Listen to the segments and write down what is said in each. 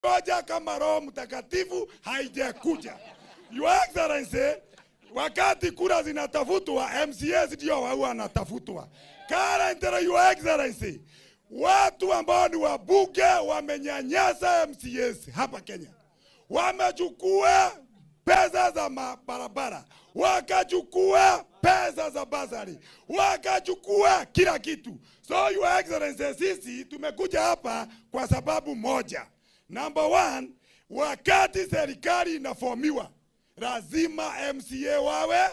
Ngoja kama Roho Mtakatifu haijakuja. Your Excellency, wakati kura zinatafutwa, MCAs ndio wao wanatafutwa. Currently, Your Excellency, watu ambao ni wabunge wamenyanyasa MCAs hapa Kenya. Wamechukua pesa za barabara, wakachukua pesa za basari, wakachukua kila kitu. So Your Excellency, sisi tumekuja hapa kwa sababu moja. Number one, wakati serikali inaformiwa, lazima MCA wawe.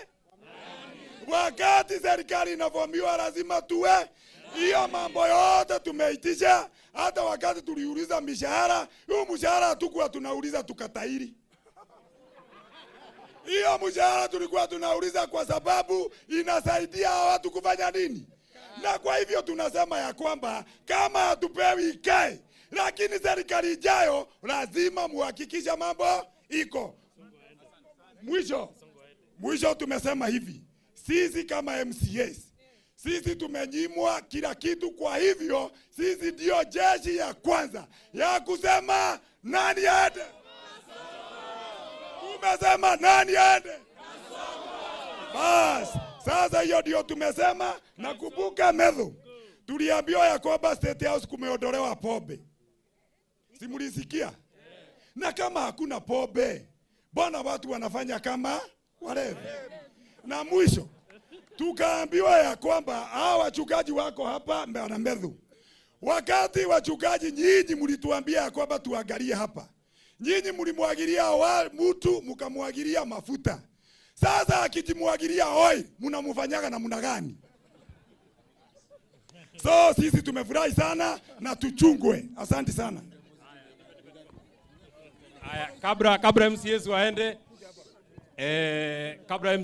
Wakati serikali inaformiwa, lazima tuwe. Hiyo mambo yote tumeitisha. Hata wakati tuliuliza mishahara, hiyo mshahara hatukuwa tunauliza tukatairi. Hiyo mshahara tulikuwa tunauliza kwa sababu inasaidia watu kufanya nini? Na kwa hivyo tunasema ya kwamba kama hatupewi ikae, lakini serikali ijayo lazima muhakikisha mambo iko. Mwisho tumesema hivi, sisi kama MCAs, sisi tumenyimwa kila kitu, kwa hivyo sisi ndio jeshi ya kwanza ya kusema nani aende. Tumesema nani aende. Bas, sasa hiyo ndio tumesema. Na kubuka medho, tuliambiwa ya kwamba State House kumeondolewa pombe. Simulisikia? Na kama hakuna pombe, mbona watu wanafanya kama walevi? Na mwisho tukaambiwa ya kwamba hawa wachungaji wako hapa na medho. Wakati wachungaji nyinyi mlituambia ya kwamba tuangalie hapa, nyinyi mlimwagilia mtu mkamwagilia mafuta. Sasa akijimwagilia oil mnamfanyaga namna gani? So sisi tumefurahi sana na tuchungwe. Asante sana. Kabla MCAs waende, kabla